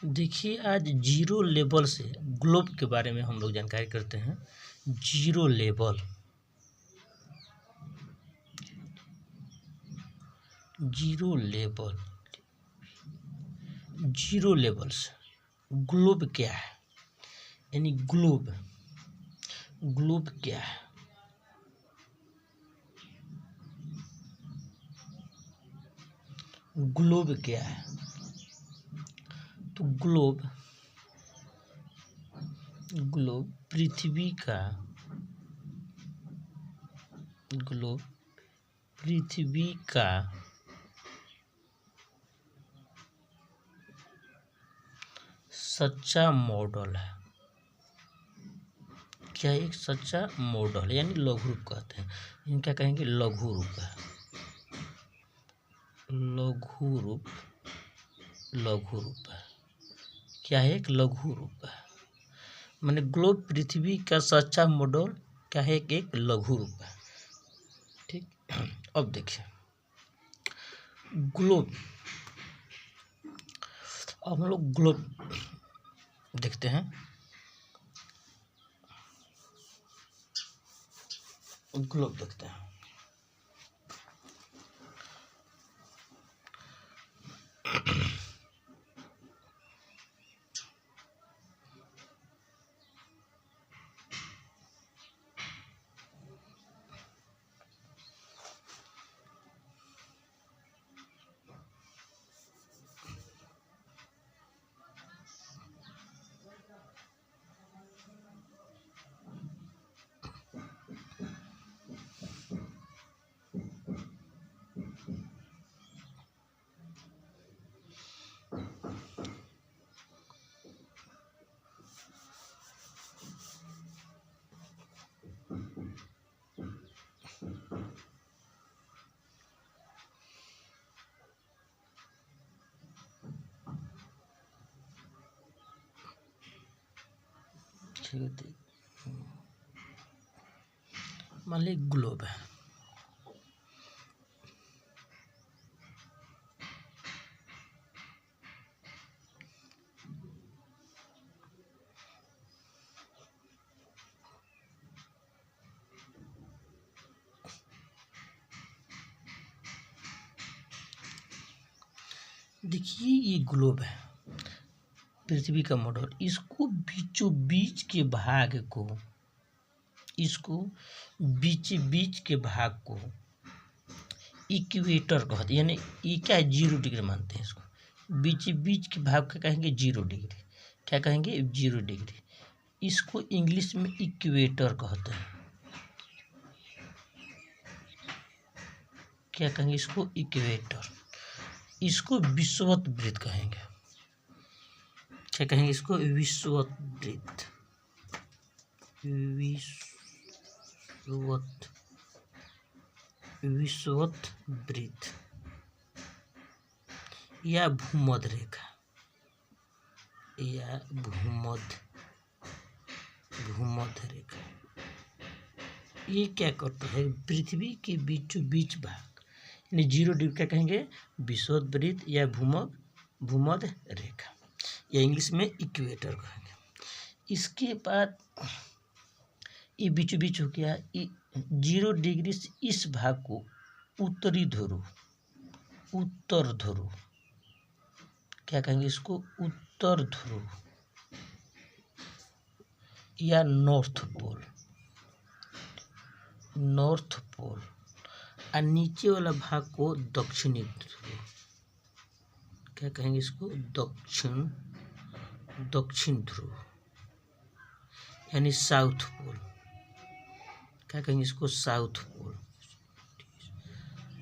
देखिए, आज zero level से ग्लोब के बारे में हम लोग जानकारी करते हैं। Zero level, zero level, zero level से ग्लोब क्या है, यानी ग्लोब, ग्लोब क्या है। ग्लोब क्या है? तो ग्लोब, ग्लोब पृथ्वी का, ग्लोब पृथ्वी का सच्चा मॉडल है। क्या एक सच्चा मॉडल, यानी लघु रूप कहते हैं। इनका कहेंगे लघु रूप है, लघु रूप, लघु रूप है। क्या है? एक लघु रूप है। माने ग्लोब पृथ्वी का सच्चा मॉडल क्या है? एक लघु रूप है। ठीक, अब देखिए ग्लोब, अब हम लोग ग्लोब देखते हैं। ग्लोब देखते हैं। मान ली ग्लोब है। देखिए ये ग्लोब है, पृथ्वी का मॉडल। इसको बीचों बीच के भाग को, इसको बीच बीच के भाग को इक्वेटर कहते हैं। यानी ये क्या है? 0 डिग्री मानते हैं इसको। बीच बीच के भाग का कहेंगे 0 डिग्री। क्या कहेंगे? 0 डिग्री। इसको इंग्लिश में इक्वेटर कहते हैं। क्या कहेंगे? इसको इक्वेटर। इसको विषुवत वृत्त कहेंगे। क्या कहेंगे? इसको विषुवत वृत्त, विषुवत, विषुवत वृत्त या भूमध्य रेखा, या भूमध्य, भूमध्य रेखा। ये क्या करता है? पृथ्वी के बीचों बीच भाग, यानी 0 डिग्री क्या कहेंगे? विषुवत वृत्त या भूमध्य रेखा, या इंग्लिश में इक्वेटर कहेंगे। इसके बाद ये बीचों बीच हो गया। 0 डिग्री से इस भाग को उत्तरी ध्रुव, उत्तर ध्रुव, क्या कहेंगे? इसको उत्तर ध्रुव या नॉर्थ पोल, नॉर्थ पोल। और नीचे वाला भाग को दक्षिणी ध्रुव, क्या कहेंगे? इसको दक्षिण, दक्षिण ध्रुव, यानी साउथ पोल। क्या कहेंगे? इसको साउथ पोल,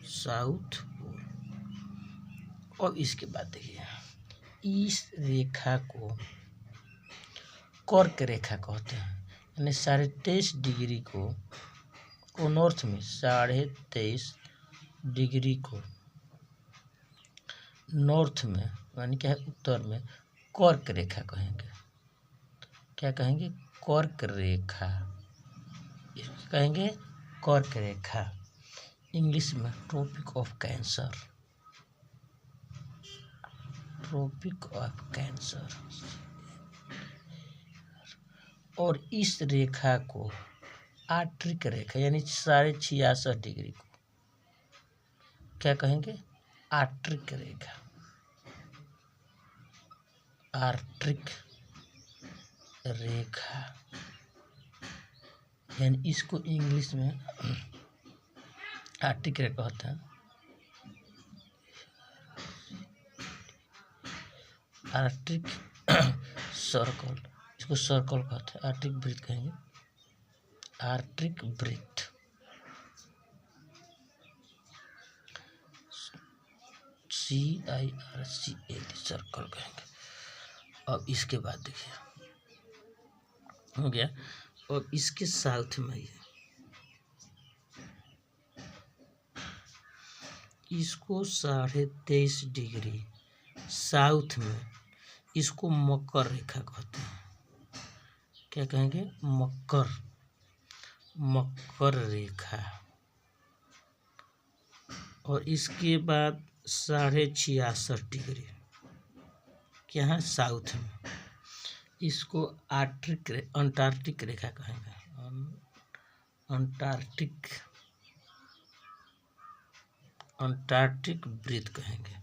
साउथ पोल। और इसके बाद देखिए इस रेखा को कर्क रेखा कहते हैं। यानी 23.5 डिग्री को नॉर्थ में, 23.5 डिग्री को नॉर्थ में, यानी क्या है? उत्तर में कर्क रेखा कहेंगे। क्या कहेंगे? कर्क रेखा, कहेंगे कर्क रेखा। इंग्लिश में tropic of cancer, tropic of cancer. और इस रेखा को आर्क्टिक रेखा यानी 66.5 डिग्री को क्या कहेंगे? आर्क्टिक रेखा, आर्क्टिक रेखा, यानी इसको इंग्लिश में आर्क्टिक रेखा होता है। आर्क्टिक सर्कल, इसको सर्कल कहते हैं, आर्क्टिक वृत्त कहेंगे, आर्क्टिक वृत्त। CIRCL सर्कल कहेंगे। अब इसके बाद देखिए हो गया। और इसके साउथ में ये इसको 23.5 डिग्री साउथ में इसको मकर रेखा कहते हैं। क्या कहेंगे? मकर रेखा। और इसके बाद 66.5 डिग्री क्या है? साउथ में इसको अंटार्कटिक रेखा कहेंगे, अंटार्कटिक वृत्त कहेंगे,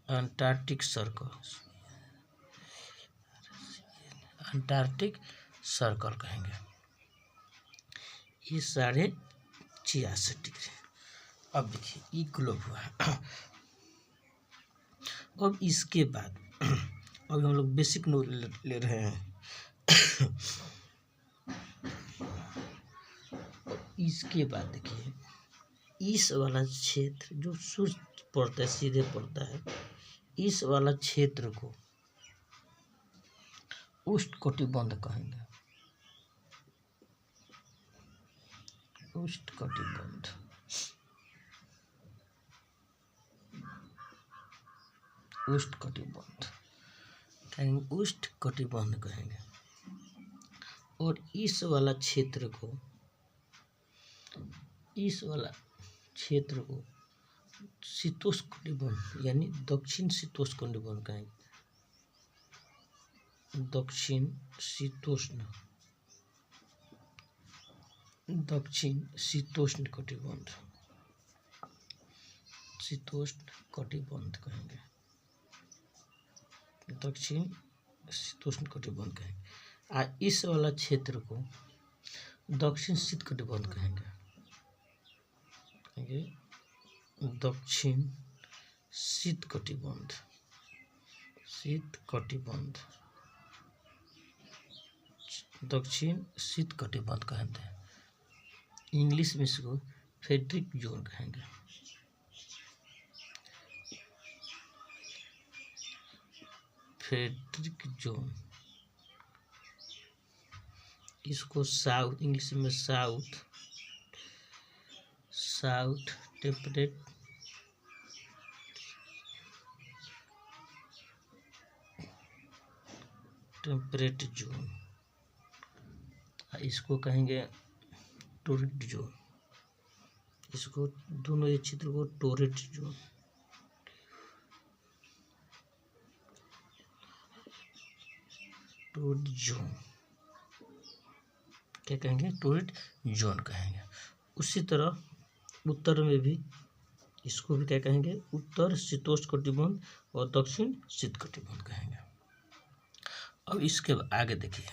अंटार्कटिक सर्कल, अंटार्कटिक सर्कल कहेंगे। ये 66.5 डिग्री। अब देखिए ये ग्लोब हुआ। अब इसके बाद अब हम लोग बेसिक नॉलेज ले रहे हैं। इसके बाद देखिए इस वाला क्षेत्र जो सूर्य पड़ता है, सीधे पड़ता है, इस वाला क्षेत्र को उष्णकटिबंध कहेंगे, उष्णकटिबंध। उष्णकटिबंध कहेंगे, उष्णकटिबंध कहेंगे। और इस वाला क्षेत्र को शीतोष्णकटिबंध यानी दक्षिण शीतोष्णकटिबंध कहेंगे, दक्षिण शीतोष्णकटिबंध कहेंगे, दक्षिण शीतोष्णकटिबंध कहेंगे। इस वाला क्षेत्र को दक्षिण शीतकटिबंध कहेंगे, दक्षिण शीतकटिबंध दक्षिण शीतकटिबंध कहते हैं। इंग्लिश में इसको फेड्रिक जोन कहेंगे, फेड्रिक जोन। इसको साउथ, इंग्लिश में साउथ टेम्परेट जोन, इसको कहेंगे टोरिड जोन। इसको दोनों ये क्षेत्र को टोरिड जोन, क्या कहेंगे? टोरिड जोन कहेंगे। उसी तरह उत्तर में भी इसको भी क्या कहेंगे? उत्तर शीतोष्णकटिबंध और दक्षिण शीतकटिबंध कहेंगे। अब इसके आगे देखिए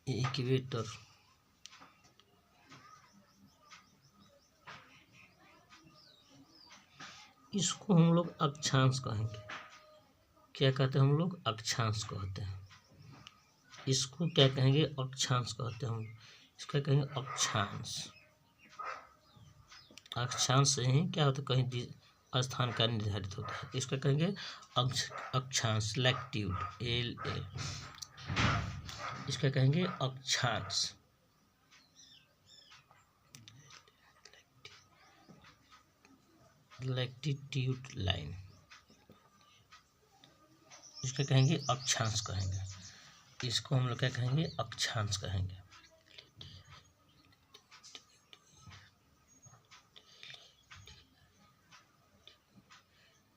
इक्वेटर, इसको हम लोग अक्षांश कहेंगे। क्या कहते हैं हम लोग? अक्षांश कहते हैं। इसको क्या कहेंगे? अक्षांश कहते हैं हम। इसका कहेंगे अक्षांश। अक्षांश से ही क्या होता है? कहीं स्थान का निर्धारित होता है। इसका कहेंगे अक्षांश, लैटिट्यूड, LA। इसका कहेंगे अक्षांश। लैटिट्यूड लाइन, इसको कहेंगे अक्षांश कहेंगे, इसको हम लोग क्या कहेंगे, अक्षांश कहेंगे।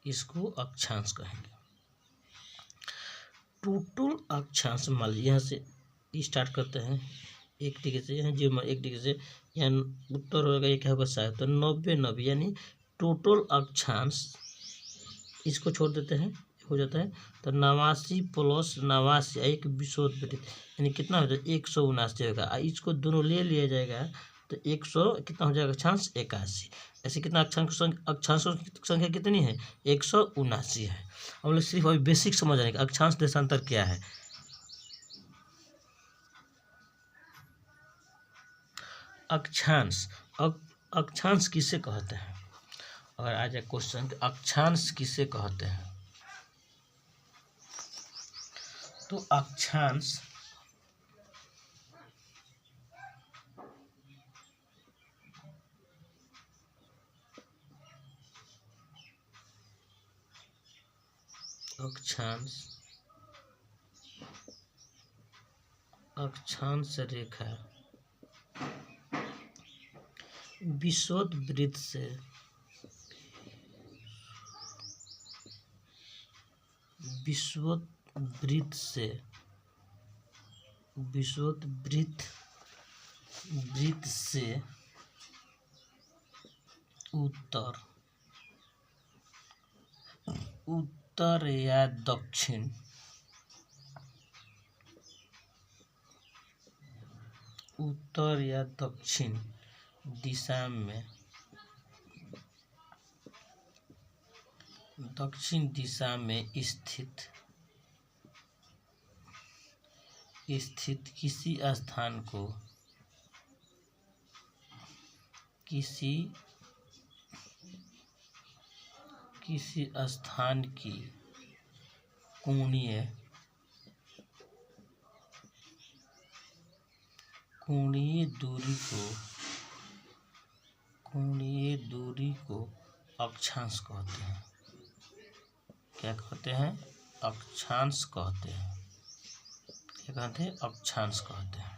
इसको अक्षांश कहेंगे। टोटल अक्षांश मान लीजिए यहाँ से स्टार्ट करते हैं 1 डिग्री से, यहाँ जो 1 डिग्री से यहाँ उत्तर होगा, ये क्या होगा शायद, तो 90 यानी टोटल अक्षांश, इसको छोड़ देते हैं, हो जाता है तो 89 + 89 एक विषुववृत्त, यानी कितना हो जाएगा 179 होगा। इसको दोनों ले लिया जाएगा तो 100 कितना हो जाएगा अक्षांश 81। ऐसे कितना अक्षांशों की संख्या कितनी है 179 है। हम लोग सिर्फ अभी बेसिक समझ रहे हैं कि अक्षांश देशांतर क्या है। अक्षांश, अक्षांश किसे कहते हैं, अगर आ जाए क्वेश्चन अक्षांश किसे कहते हैं, तो अक्षांश अक्षांश रेखा विषुववृत्त से उत्तर या दक्षिण दिशा में, दक्षिण दिशा में स्थित किसी स्थान को किसी स्थान की कोणीय दूरी को अक्षांश कहते हैं। क्या कहते हैं, अक्षांश कहते हैं। क्या कहते हैं, अक्षांश कहते हैं।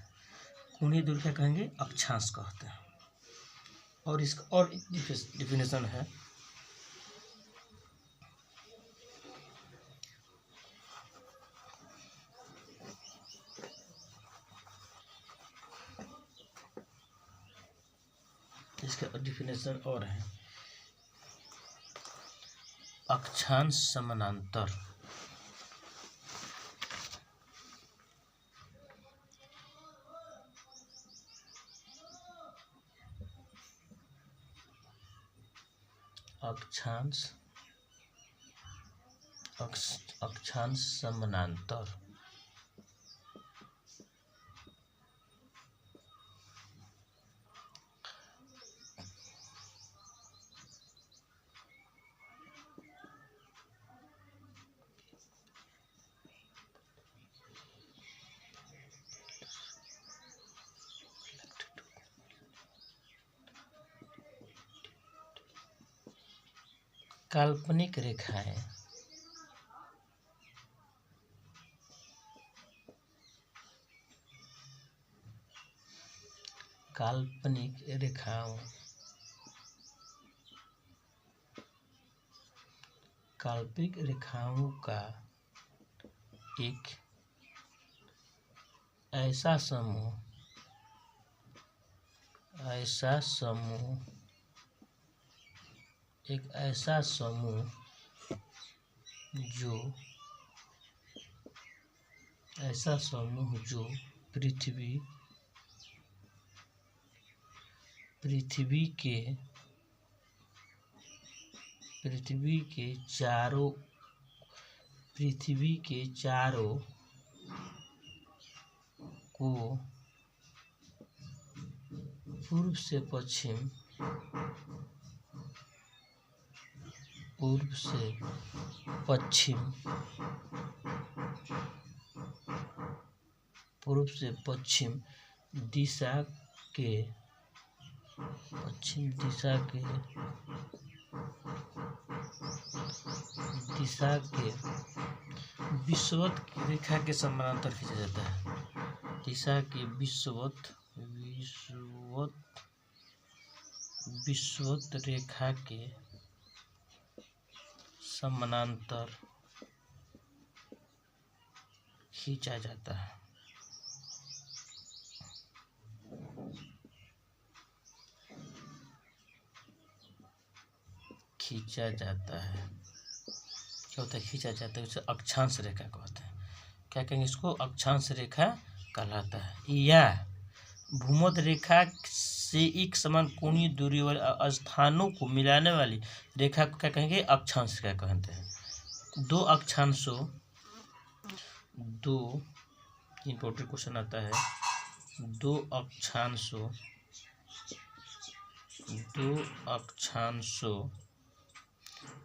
कोणीय दूरी क्या कहेंगे, अक्षांश कहते हैं। और इसका और डिफिनेशन है, इसका डिफिनेशन और है, अक्षांश समानांतर अक्षांश समानांतर काल्पनिक रेखाएं काल्पनिक रेखाओं का एक ऐसा समूह जो पृथ्वी के चारों को पूर्व से पश्चिम दिशा के दिशा के विषुवत रेखा के समानांतर खींचा जाता है। दिशा के विषुवत रेखा के समानांतर खींचा जाता है। क्या होता है खींचा जाता है, उसे अक्षांश रेखा कहते हैं। क्या कहेंगे इसको? अक्षांश रेखा कहलाता है। या भूमध्य रेखा से एक समान कोणीय दूरी वाले स्थानों को मिलाने वाली रेखा को क्या कहेंगे? अक्षांश रेखा कहते हैं। दो इंपॉर्टेंट क्वेश्चन आता है। दो अक्षांशों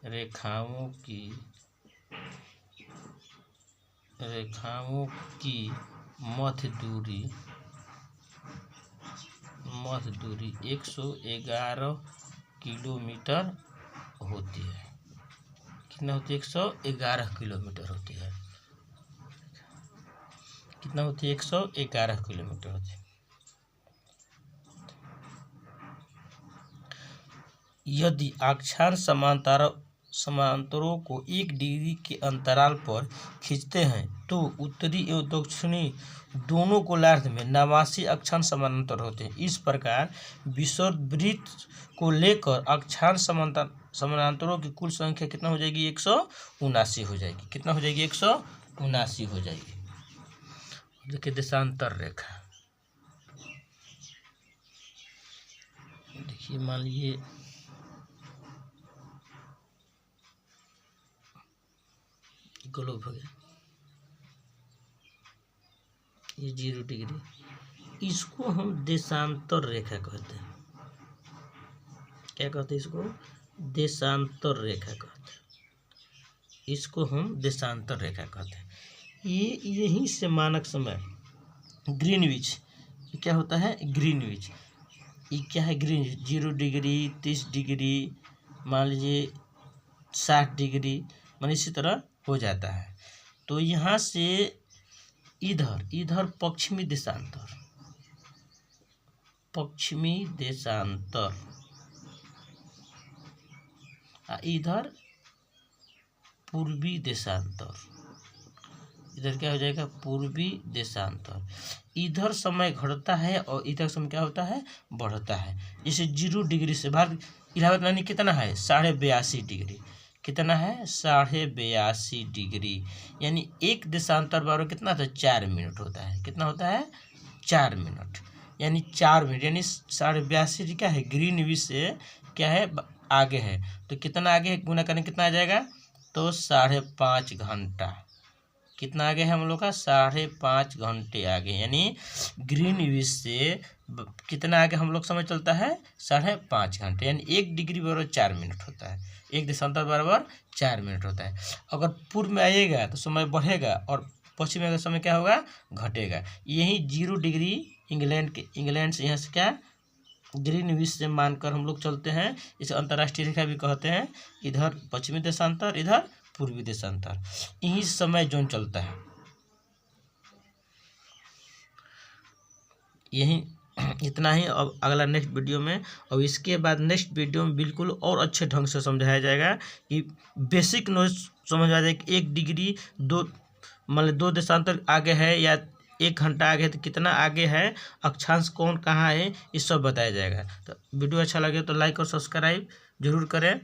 रेखाओं की मध्य दूरी 111 किलोमीटर होती है। कितना होती है? 111 किलोमीटर होती है। कितना होती है? 111 किलोमीटर होती है। यदि अक्षांश समांतरों को 1 डिग्री के अंतराल पर खींचते हैं तो उत्तरी एवं दक्षिणी दोनों गोलार्ध में 89 अक्षांश समानांतर होते हैं। इस प्रकार विषुववृत्त को लेकर अक्षांश समानांतरों की कुल संख्या कितना हो जाएगी? 179 हो जाएगी। कितना हो जाएगी? 179 हो जाएगी। देखिए देशांतर रेखा, देखिए मान लीजिए ग्लोब हो गया, ये 0 डिग्री, इसको हम देशांतर रेखा कहते हैं। क्या कहते हैं इसको? देशांतर रेखा कहते हैं। इसको हम देशांतर रेखा कहते हैं। ये यहीं से मानक समय ग्रीनविच, क्या होता है? ग्रीनविच, ये क्या है? ग्रीनविच 0 डिग्री, 30 डिग्री, मान लीजिए 60 डिग्री, मान इसी तरह हो जाता है। तो यहाँ से इधर पश्चिमी देशांतर, इधर पूर्वी देशांतर। इधर क्या हो जाएगा? पूर्वी देशांतर। इधर समय घटता है और इधर समय क्या होता है? बढ़ता है। जैसे 0 डिग्री से बाहर इलाहाबाद यानी कितना है? 82.5 डिग्री। कितना है? 82.5 डिग्री। यानी एक देशांतर बराबर कितना था? 4 मिनट होता है। कितना होता है? 4 मिनट। यानी 4 मिनट यानी 82.5 क्या है? ग्रीनविच से क्या है? आगे है। तो कितना आगे गुना करने कितना आ जाएगा? तो 5.5 घंटा। कितना आगे है हम लोग का? 5.5 घंटे आगे। यानी ग्रीनविच से कितना आगे हम लोग समय चलता है? 5.5 घंटे। यानी 1 डिग्री बराबर 4 मिनट होता है। एक देशांतर बराबर 4 मिनट होता है। अगर पूर्व में आइएगा तो समय बढ़ेगा और पश्चिम में समय क्या होगा? घटेगा। यही 0 डिग्री इंग्लैंड से यहाँ से क्या ग्रीनविच से मानकर हम लोग चलते हैं। इसे अंतर्राष्ट्रीय रेखा भी कहते हैं। इधर पश्चिमी देशांतर, इधर पूर्वी देशांतर, यही समय जोन चलता है। यही इतना ही। अब अगला नेक्स्ट वीडियो में, और इसके बाद नेक्स्ट वीडियो में बिल्कुल और अच्छे ढंग से समझाया जाएगा कि बेसिक नॉलेज समझ आ जाए कि 1 डिग्री मतलब 2 देशांतर आगे है या 1 घंटा आगे है तो कितना आगे है, अक्षांश कौन कहाँ है, ये सब बताया जाएगा। तो वीडियो अच्छा लगे तो लाइक और सब्सक्राइब जरूर करें।